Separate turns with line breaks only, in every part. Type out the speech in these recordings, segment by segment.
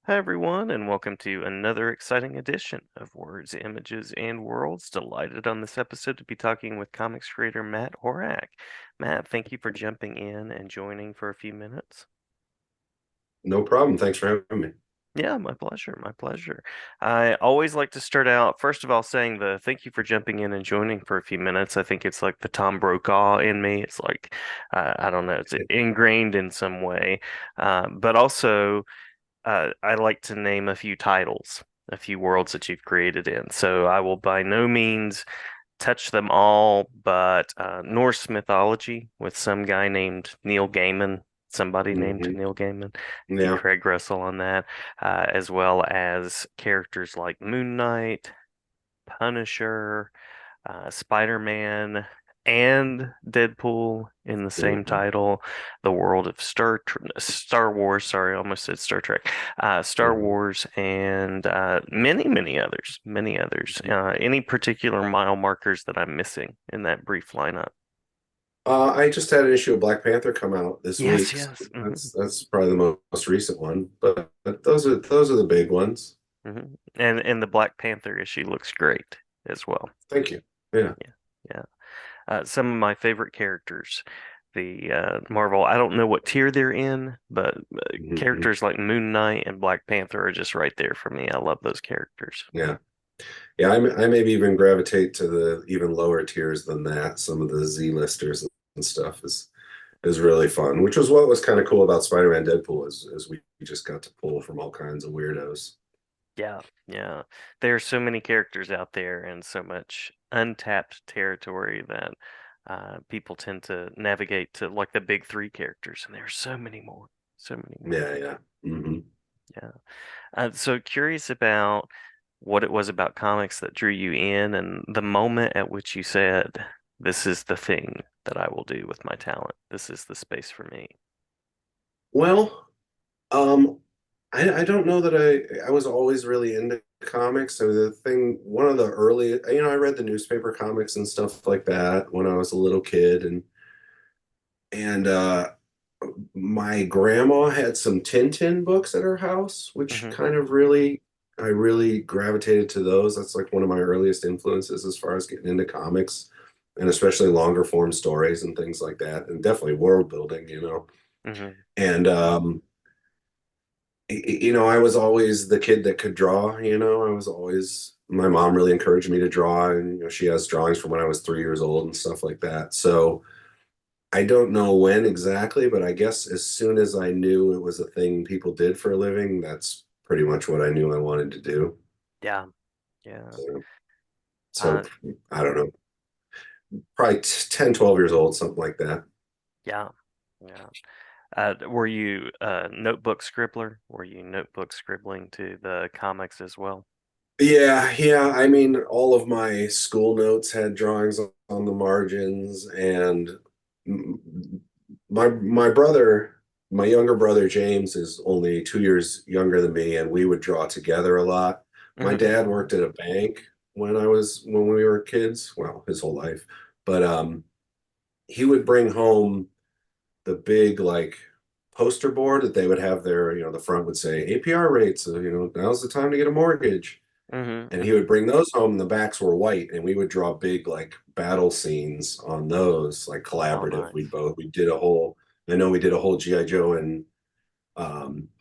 Hi, everyone, and welcome to another exciting edition of Words, Images, and Worlds. Delighted on this episode to be talking with comics creator Matt Horak. Matt, thank you for jumping in and joining for a few minutes.
No problem. Thanks for having me.
Yeah, my pleasure, my pleasure. I always like to start out, first of all, saying the thank you for jumping in and joining for a few minutes. I think it's like the Tom Brokaw in me. It's like, I don't know, it's ingrained in some way. But also, I like to name a few titles, a few worlds that you've created in. So I will by no means touch them all, but Norse mythology with some guy named Neil Gaiman, somebody named
Hmm.
Neil Gaiman, and
Yeah.
Craig Russell on that, as well as characters like Moon Knight, Punisher, Spider-Man, and Deadpool in the same
Hmm.
title. The world of Star Wars. Sorry, I almost said Star Trek. Star
Hmm.
Wars, and many, many others. Many others. Any particular mile markers that I'm missing in that brief lineup?
I just had an issue of Black Panther come out this
Yes,
week, so
yes.
that's probably the most recent one. But those are the big ones.
And the Black Panther issue looks great as well.
Thank you. Yeah.
Yeah, yeah. Some of my favorite characters. The Marvel, I don't know what tier they're in, but
Hmm.
characters like Moon Knight and Black Panther are just right there for me. I love those characters.
Yeah. Yeah. I maybe even gravitate to the even lower tiers than that. Some of the Z-listers and stuff is really fun, which was what was kind of cool about Spider-Man Deadpool is we just got to pull from all kinds of weirdos.
Yeah, yeah. There are so many characters out there and so much untapped territory that people tend to navigate to like the big three characters, and there are so many more, so many more.
Yeah, yeah. Hmm.
Yeah. So curious about what it was about comics that drew you in and the moment at which you said, this is the thing that I will do with my talent. This is the space for me.
Well, Um, I don't know that I was always really into comics. So one of the early, I read the newspaper comics and stuff like that when I was a little kid, and my grandma had some Tintin books at her house, which
Hmm.
kind of I really gravitated to those. That's like one of my earliest influences as far as getting into comics, and especially longer form stories and things like that, and definitely world building.
Hmm.
And I was always the kid that could draw. I was always, my mom really encouraged me to draw, and she has drawings from when I was 3 years old and stuff like that. So I don't know when exactly, but I guess as soon as I knew it was a thing people did for a living, that's pretty much what I knew I wanted to do.
Yeah, yeah.
So, so
Uh,
I don't know, probably 10, 12 years old, something like that.
yeah, yeah. Were you a notebook scribbler? Were you notebook scribbling to the comics as well?
Yeah, yeah. I mean, all of my school notes had drawings on the margins, and my brother, my younger brother James, is only 2 years younger than me, and we would draw together a lot. My
Hmm.
dad worked at a bank when we were kids, well, his whole life, but he would bring home the big like poster board that they would have there. The front would say APR rates. So, now's the time to get a mortgage,
Hmm.
and he
Hmm.
would bring those home and the backs were white, and we would draw big like battle scenes on those, like
Oh,
collaborative.
nice.
We did a whole, I know we did a whole GI Joe and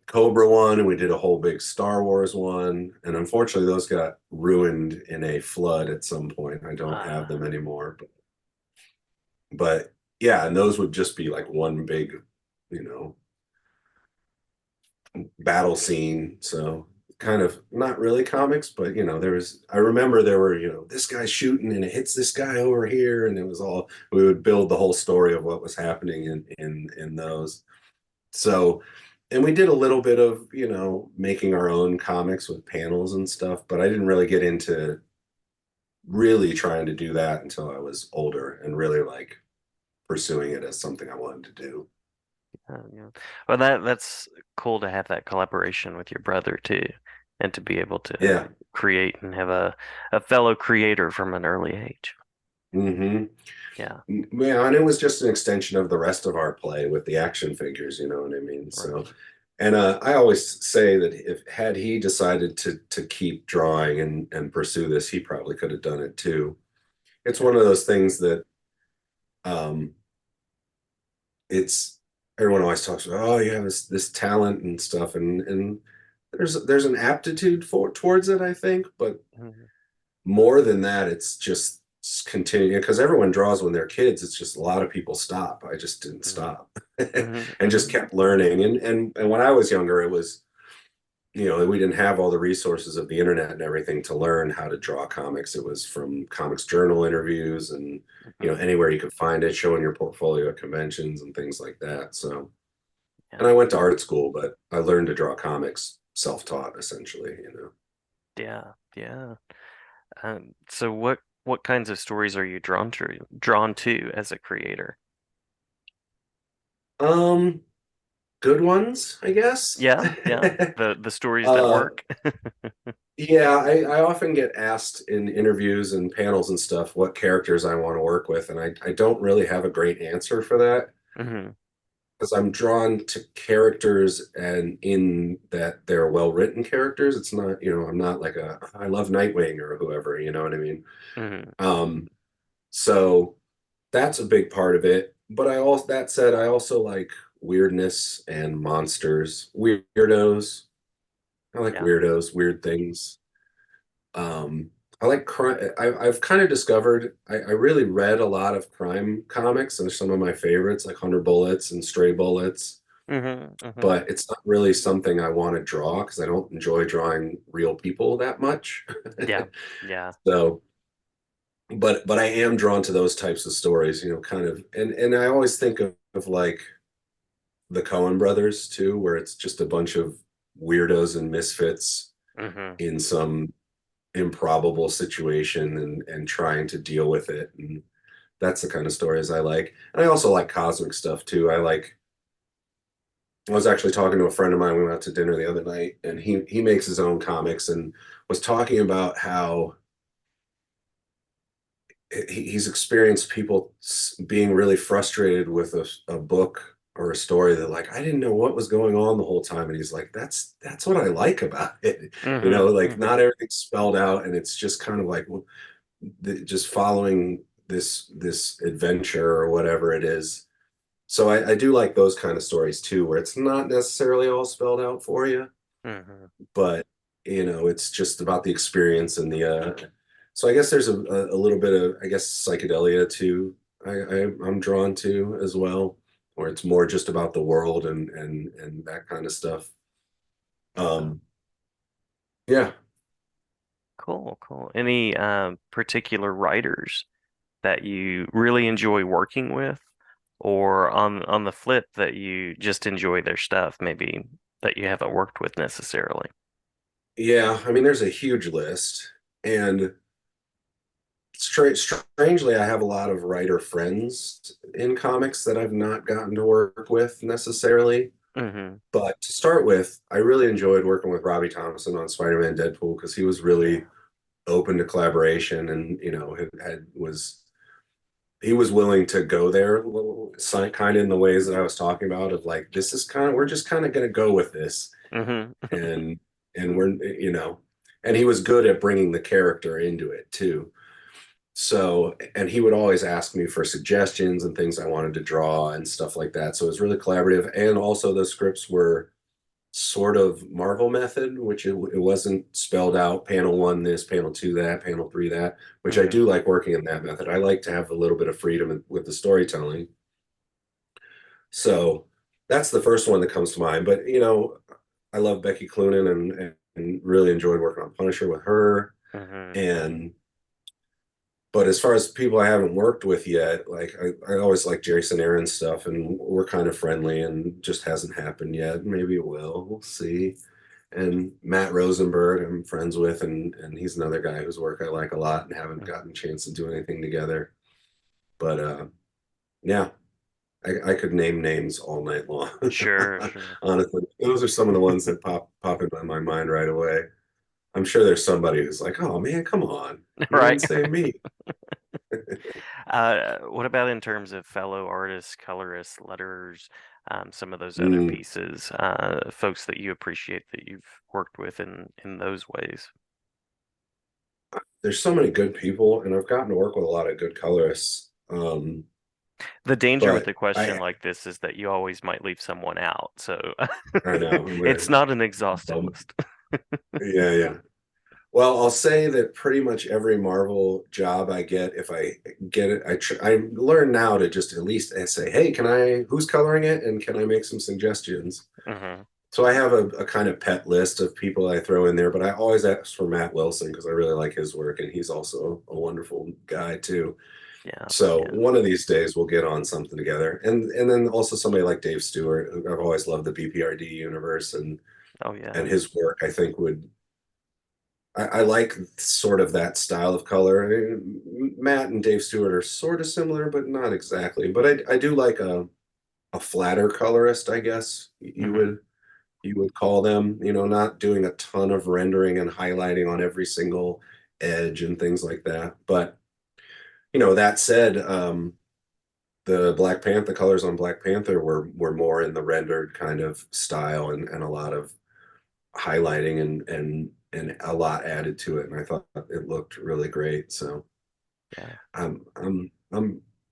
Cobra one, and we did a whole big Star Wars one, and unfortunately those got ruined in a flood at some point. I don't have them anymore, but yeah, and those would just be like one big, you know battle scene. So kind of not really comics, but I remember there were, this guy's shooting and it hits this guy over here, and it was all, we would build the whole story of what was happening in those. So, and we did a little bit of, making our own comics with panels and stuff, but I didn't really get into really trying to do that until I was older and really like pursuing it as something I wanted to do.
Yeah. Well, that's cool to have that collaboration with your brother too, and to be able to
Yeah.
create and have a fellow creator from an early age.
Hmm.
Yeah,
Yeah, and it was just an extension of the rest of our play with the action figures, you know what I mean? So
right.
And I always say that if had he decided to keep drawing and pursue this, he probably could have done it too. It's one of those things that um, it's everyone always talks about, oh, you have this talent and stuff, and there's an aptitude for towards it, I think, but
Mhm.
more than that, it's just continuing because everyone draws when they're kids. It's just a lot of people stop. I just didn't
Mhm.
stop
Mhm.
and just
Mhm.
kept learning. And when I was younger, it was, we didn't have all the resources of the internet and everything to learn how to draw comics. It was from comics journal interviews and
Mhm.
anywhere you could find it, showing your portfolio at conventions and things like that. So, and
Yeah.
I went to art school, but I learned to draw comics self-taught essentially.
Yeah. Yeah. So what kinds of stories are you drawn to as a creator?
Um, Good ones, I guess.
Yeah. Yeah. The stories that
uh,
work.
yeah, I often get asked in interviews and panels and stuff what characters I want to work with, and I don't really have a great answer for that
Hmm.
because I'm drawn to characters and in that they're well-written characters. It's not, I'm not like I love Nightwing or whoever, you know what I mean?
Hmm.
Um, so that's a big part of it. But that said, I also like weirdness and monsters, weirdos. I like
Yeah.
weirdos, weird things. Um, I like crime. I've kind of discovered I really read a lot of crime comics, and some of my favorites, like 100 Bullets and Stray Bullets.
Hmm. Hmm.
But it's not really something I want to draw because I don't enjoy drawing real people that much.
Yeah. Yeah.
So, but I am drawn to those types of stories, kind of, and I always think of like the Coen brothers too, where it's just a bunch of weirdos and misfits
Hmm.
in some improbable situation and trying to deal with it. And that's the kind of stories I like. And I also like cosmic stuff too. I was actually talking to a friend of mine. We went out to dinner the other night and he makes his own comics and was talking about how he's experienced people being really frustrated with a book or a story that like I didn't know what was going on the whole time, and he's like that's what I like about it.
Hmm.
Like
Hmm.
not everything's spelled out and it's just kind of like, well, just following this adventure or whatever it is. So I do like those kind of stories too, where it's not necessarily all spelled out for you,
Hmm.
but it's just about the experience and the so I guess there's a little bit of, I guess, psychedelia too. I'm drawn to as well, where it's more just about the world and that kind of stuff.
Oh,
Um, yeah.
cool. Cool. Any particular writers that you really enjoy working with, or on the flip that you just enjoy their stuff, maybe that you haven't worked with necessarily?
Yeah, I mean, there's a huge list, and strangely, I have a lot of writer friends in comics that I've not gotten to work with necessarily.
Hmm.
But to start with, I really enjoyed working with Robbie Thompson on Spider-Man Deadpool because he was
Yeah.
really open to collaboration and he was willing to go there kind of in the ways that I was talking about of like this is kind of we're just kind of going to go with this
Hmm.
and we're and he was good at bringing the character into it too. So, and he would always ask me for suggestions and things I wanted to draw and stuff like that. So it was really collaborative. And also the scripts were sort of Marvel method, which it wasn't spelled out panel one this, panel two that, panel three that, which I
Hmm.
do like working in that method. I like to have a little bit of freedom with the storytelling. So that's the first one that comes to mind. But I love Becky Cloonan and really enjoyed working on Punisher with her.
Hmm. Hmm.
And but as far as people I haven't worked with yet, like I always like Jason Aaron's stuff, and we're kind of friendly, and just hasn't happened yet. Maybe it will. We'll see. And Matt Rosenberg, I'm friends with, and he's another guy whose work I like a lot, and haven't gotten a chance to do anything together. But yeah, I could name names all night long.
Sure, sure.
Honestly, those are some of the ones that pop into my mind right away. I'm sure there's somebody who's like, "Oh man, come on, you
Right.
didn't say me."
What about in terms of fellow artists, colorists, letterers, some of those other
Mm,
pieces, folks that you appreciate that you've worked with in those ways?
there's so many good people, and I've gotten to work with a lot of good colorists.
The danger with
But
a question
I
like this is that you always might leave someone out, so
I know
it's not an exhaustive
um,
list.
yeah, yeah. Well, I'll say that pretty much every Marvel job I get, if I get it, I learn now to just at least say, hey, who's coloring it, and can I make some suggestions?
Hmm.
So I have a kind of pet list of people I throw in there, but I always ask for Matt Wilson because I really like his work, and he's also a wonderful guy too.
Yeah,
So
yeah.
one of these days we'll get on something together, and then also somebody like Dave Stewart. I've always loved the BPRD universe,
Oh yeah.
and his work I think would I like sort of that style of color. Matt and Dave Stewart are sort of similar, but not exactly. But I do like a flatter colorist, I guess
Hmm.
you would call them. You know, not doing a ton of rendering and highlighting on every single edge and things like that. But that said, the Black Panther colors on Black Panther were more in the rendered kind of style and a lot of highlighting and a lot added to it, and I thought it looked really great. So
Yeah.
I'm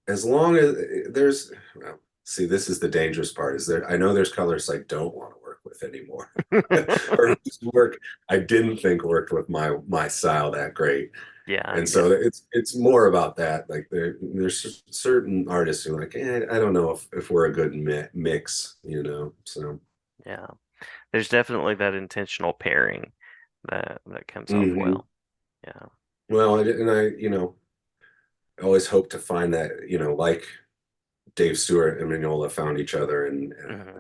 as long as there's well, see, this is the dangerous part. Is there? I know there's colors I don't want to work with anymore, or whose work I didn't think worked with my style that great.
Yeah,
And
yeah,
so it's more about that. Like there's certain artists who are like, I don't know if we're a good mix. So.
yeah. There's definitely that intentional pairing that comes off
Mhm.
well. Yeah.
Well, I always hope to find that, like Dave Stewart and Mignola found each other, and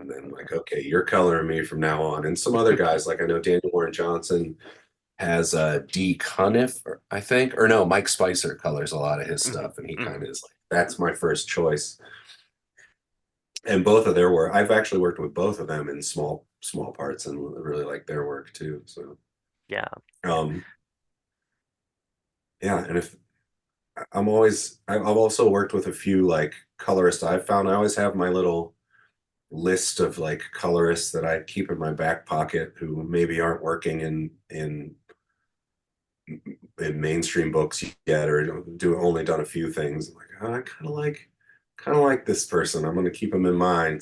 then
Hmm.
like, okay, you're coloring me from now on. And some other guys, like I know Daniel Warren Johnson has D. Cuniff, I think, or no, Mike Spicer colors a lot of his
Hmm.
stuff, and he kind
Hmm.
of is like, that's my first choice. And both of their work, I've actually worked with both of them in small parts, and really like their work too. So,
Yeah. Yeah.
um, yeah, and if I've also worked with a few like colorists I've found. I always have my little list of like colorists that I keep in my back pocket who maybe aren't working in mainstream books yet, or do only done a few things. I'm like, oh, I kind of like this person. I'm going to keep them in mind.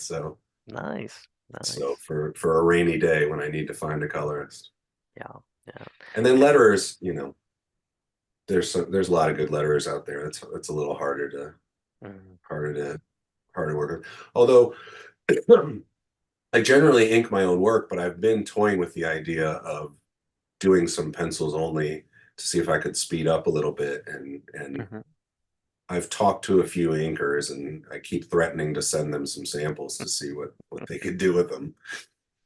Nice.
So
Nice.
for a rainy day when I need to find a colorist.
Yeah. Yeah.
And then letterers, there's a lot of good letterers out there. It's a little
Mhm.
harder to harder to work with. Although I generally ink my own work, but I've been toying with the idea of doing some pencils only to see if I could speed up a little bit. And
Mhm.
I've talked to a few inkers, and I keep threatening to send them some samples to see what they could do with them.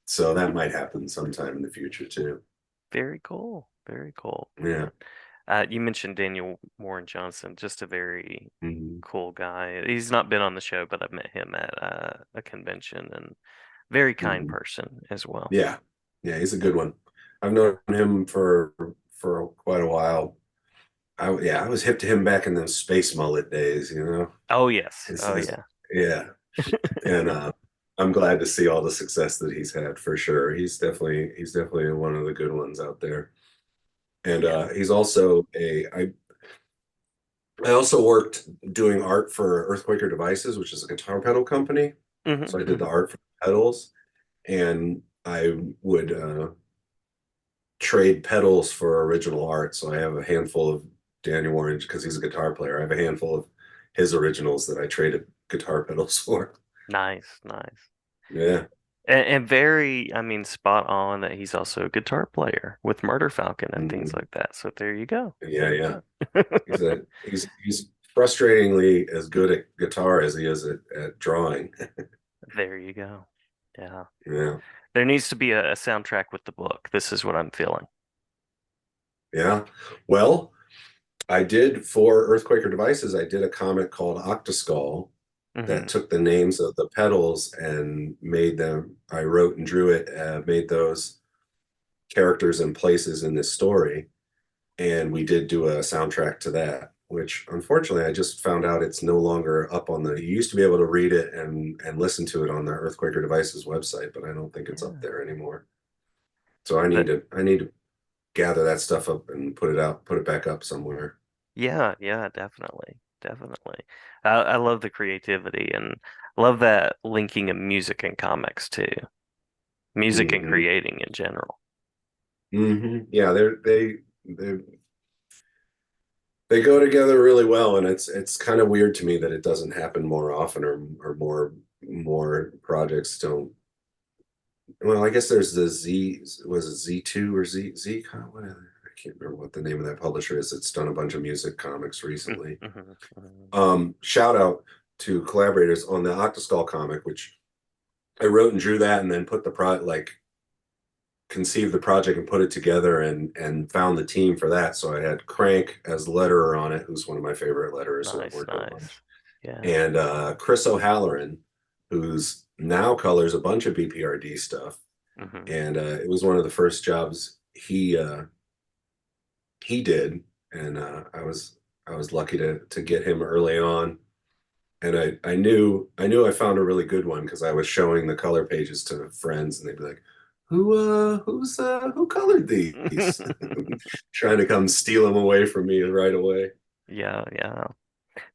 So that might happen sometime in the future too.
Very cool. Very cool.
Yeah.
You mentioned Daniel Warren Johnson, just a very
Mhm.
cool guy. He's not been on the show, but I've met him at a convention and very kind
Mhm.
person as well.
Yeah. Yeah, he's a
Yeah.
good one. I've
Yeah.
known him for quite a while. I was hip to him back in those space mullet days.
Oh yes.
His,
Oh
his
yeah.
yeah. And I'm glad to see all the success that he's had for sure. He's definitely one of the good ones out there. And
Yeah.
he's also I also worked doing art for Earthquaker Devices, which is a guitar pedal company.
Hmm.
So I did the
Hmm.
art for the pedals, and I would trade pedals for original art. So I have a handful of Daniel Orange because he's a guitar player. I have a handful of his originals that I traded guitar pedals for.
Nice. Nice.
Yeah.
And very, I mean, spot on that he's also a guitar player with Murder Falcon and things
Mhm.
like that. So there you go.
Yeah,
There you
yeah.
go.
He's frustratingly as good at guitar as he is at drawing.
There you go. Yeah.
Yeah.
There needs to be a soundtrack with the book. This is what I'm feeling.
Yeah. Well, I did for Earthquaker Devices, I did a comic called Octoskull that
Hmm.
took the names of the pedals and made them, I wrote and drew it, made those characters and places in this story. And we did do a soundtrack to that which unfortunately I just found out it's no longer up on the. You used to be able to read it and listen to it on the Earthquaker Devices website, but I don't think it's up
Yeah.
there anymore. So
But
I need to gather that stuff up and put it back up somewhere.
yeah, yeah, definitely. Definitely. I love the creativity and love that linking of music and comics too. Music and
Hmm.
creating in general.
Yeah, they they go together really well, and it's kind of weird to me that it doesn't happen more often, or more projects don't. Well, I guess there's the Z, was it Z2 or what, I can't remember what the name of that publisher is. It's done a bunch of music comics recently.
Mhm, mhm.
Shout out to collaborators on the Octoskull comic, which I wrote and drew that, and then put the conceived the project and put it together, and found the team for that. So I had Crank as letterer on it, who's one of my favorite letterers who I've
Nice,
worked with a
nice.
bunch,
Yeah,
and Chris O'Halloran, who's now colors a bunch of BPRD stuff.
hmm
And it was one of the first jobs he did, and I was lucky to get him early on. And I knew I found a really good one because I was showing the color pages to friends, and they'd be like, who colored these?" Trying to come steal them away from me right away.
Yeah, yeah.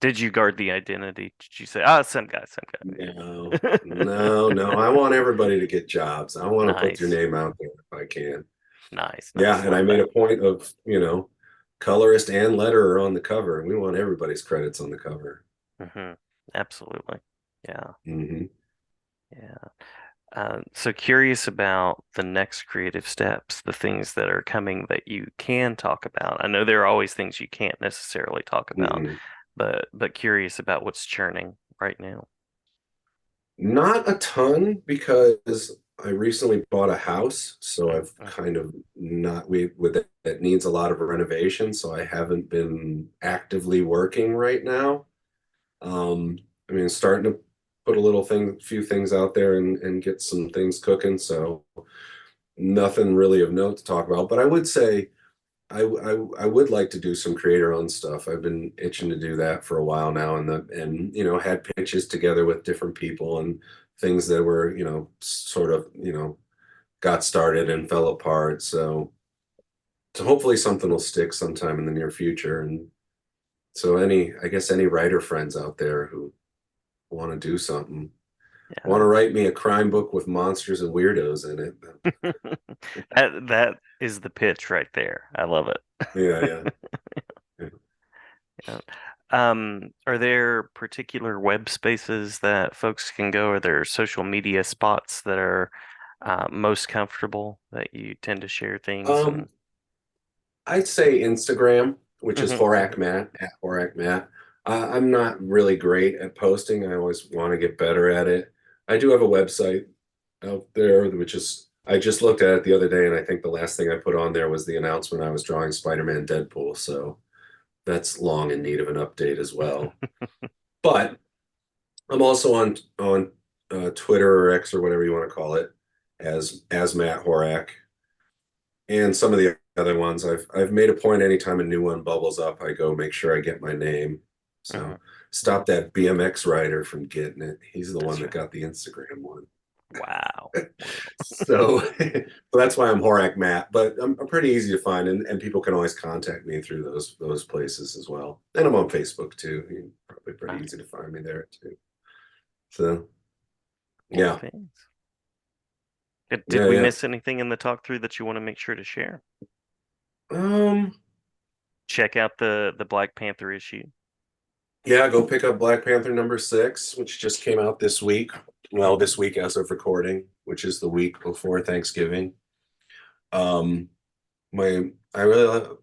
Did you guard the identity? Did you say, ah, same guy,
No,
same guy?
no. I want everybody to get jobs. I want to put your
Nice,
name out there if I can.
nice,
Yeah,
nice.
and I
Love
made
that.
a point of, colorist and letterer on the cover. We want everybody's credits on the cover.
hmm Absolutely. Yeah,
Hmm.
yeah. So curious about the next creative steps, the things that are coming that you can talk about. I know there are always things you can't necessarily talk about,
Hmm.
but curious about what's churning right now.
Not a ton because I recently bought a house, so I've
Mm-hmm.
kind of not we with it, that needs a lot of renovation, so I haven't been actively working right now. I mean, starting to put few things out there and get some things cooking, so nothing really of note to talk about. But I would say I would like to do some creator-owned stuff. I've been itching to do that for a while now, and had pitches together with different people and things that were sort of got started and fell apart. So hopefully something will stick sometime in the near future. And so I guess any writer friends out there who want to do something, want to
Yeah.
write me a crime book with monsters and weirdos in it.
That is the pitch right there. I love it.
Yeah, yeah. Yeah.
Yeah. Are there particular web spaces that folks can go? Are there social media spots that are most comfortable that you tend to share things and
Um, I'd say Instagram, which is
hmm hmm
Horak Matt at Horak Matt. I'm not really great at posting. I always want to get better at it. I do have a website out there, which is I just looked at it the other day, and I think the last thing I put on there was the announcement I was drawing Spider-Man Deadpool. So that's long in need of an update as well. But I'm also on Twitter or X or whatever you want to call it as Matt Horak. And some of the other ones, I've made a point anytime a new one bubbles up, I go make sure I get my name.
hmm
So stop that BMX rider from getting it. He's the one
That's
that
right.
got the Instagram one.
Wow. Wow.
So, so that's why I'm Horak Matt, but I'm pretty easy to find, and people can always contact me through those places as well. And I'm on Facebook too. Probably pretty
Nice.
easy to find me there too. So
Cool
yeah,
things. Did
yeah,
we
yeah.
miss anything in the talk through that you want to make sure to share?
Um,
Check out the Black Panther issue.
yeah, go pick up Black Panther #6, which just came out this week. Well, this week as of recording, which is the week before Thanksgiving. Um, I really,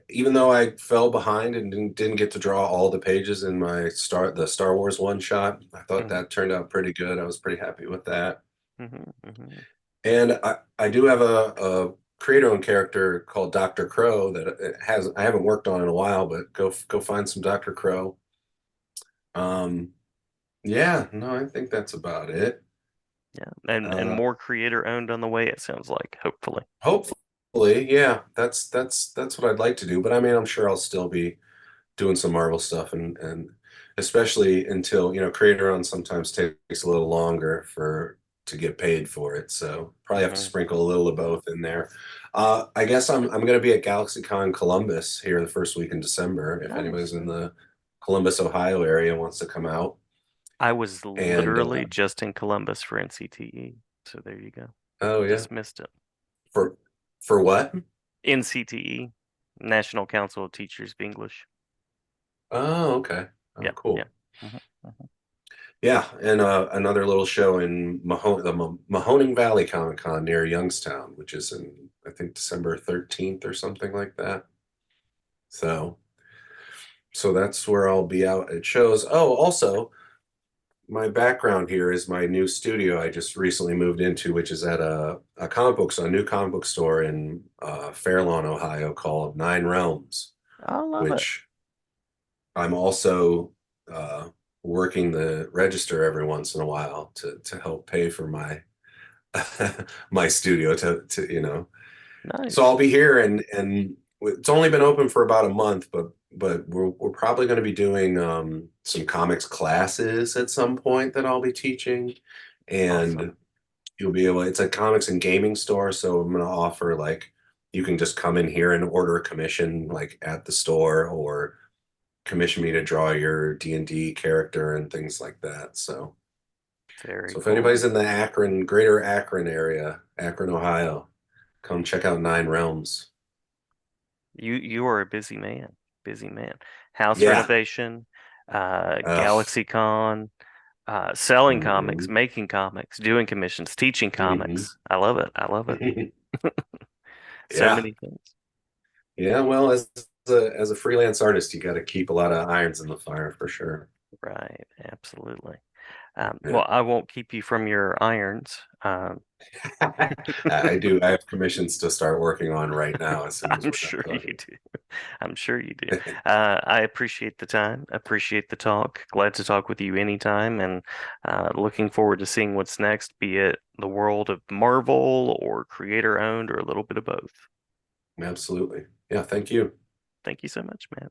even though I fell behind and didn't get to draw all the pages in the Star Wars one shot, I thought
hmm
that turned out pretty good. I was pretty happy with that.
hmm
And I do have a creator-owned character called Dr. Crow that I haven't worked on in a while, but go find some Dr. Crow. Um, yeah, no, I think that's about it.
Yeah. And
Uh,
more creator owned on the way, it sounds like, hopefully.
Hopefully, yeah, that's what I'd like to do. But I mean, I'm sure I'll still be doing some Marvel stuff, and especially until, creator on sometimes takes a little longer for to get paid for it. So probably have to
Hmm.
sprinkle a little of both in there. I guess I'm going to be at GalaxyCon Columbus here the first week in December. If anybody's
Nice.
in the Columbus, Ohio area and wants to come out.
I was
And
literally just in Columbus for NCTE, so there you go.
oh yeah,
Just missed it.
for for what?
NCTE, National Council of Teachers of English.
Oh, okay. Oh,
Yeah, yeah.
cool.
Hmm. Hmm.
Yeah, and another little show in Mahoning Valley Comic Con near Youngstown, which is in, I think, December 13th or something like that. So, so that's where I'll be out at shows. Oh, also, my background here is my new studio I just recently moved into, which is at a new comic book store in Fairlawn, Ohio, called Nine Realms,
I love it.
which I'm also working the register every once in a while to help pay for my my studio to. So
Nice.
I'll be here, and it's only been open for about a month, but we're probably going to be doing some comics classes at some point that I'll be teaching,
Awesome.
and you'll be able. It's a comics and gaming store, so I'm going to offer like you can just come in here and order a commission like at the store, or commission me to draw your D&D character and things like that. So
Very
if anybody's
cool.
in the greater Akron area, Akron, Ohio, come check out Nine Realms.
You are a busy man. Busy man. House
Yeah.
renovation,
Ugh.
GalaxyCon, selling comics,
Hmm.
making comics, doing commissions, teaching
Hmm.
comics. I love it. I love it. So
Yeah.
many things.
Yeah. Well, as a freelance artist, you got to keep a lot of irons in the fire for sure.
Right. Absolutely.
Yeah.
Well, I won't keep you from your irons.
I do. I have commissions to start working on right now as soon as
I'm
we're done
sure you
talking.
do. I'm sure you do. I appreciate the time. Appreciate the talk. Glad to talk with you anytime, and looking forward to seeing what's next, be it the world of Marvel or creator owned or a little bit of both.
Absolutely. Yeah. Thank you.
Thank you so much, man.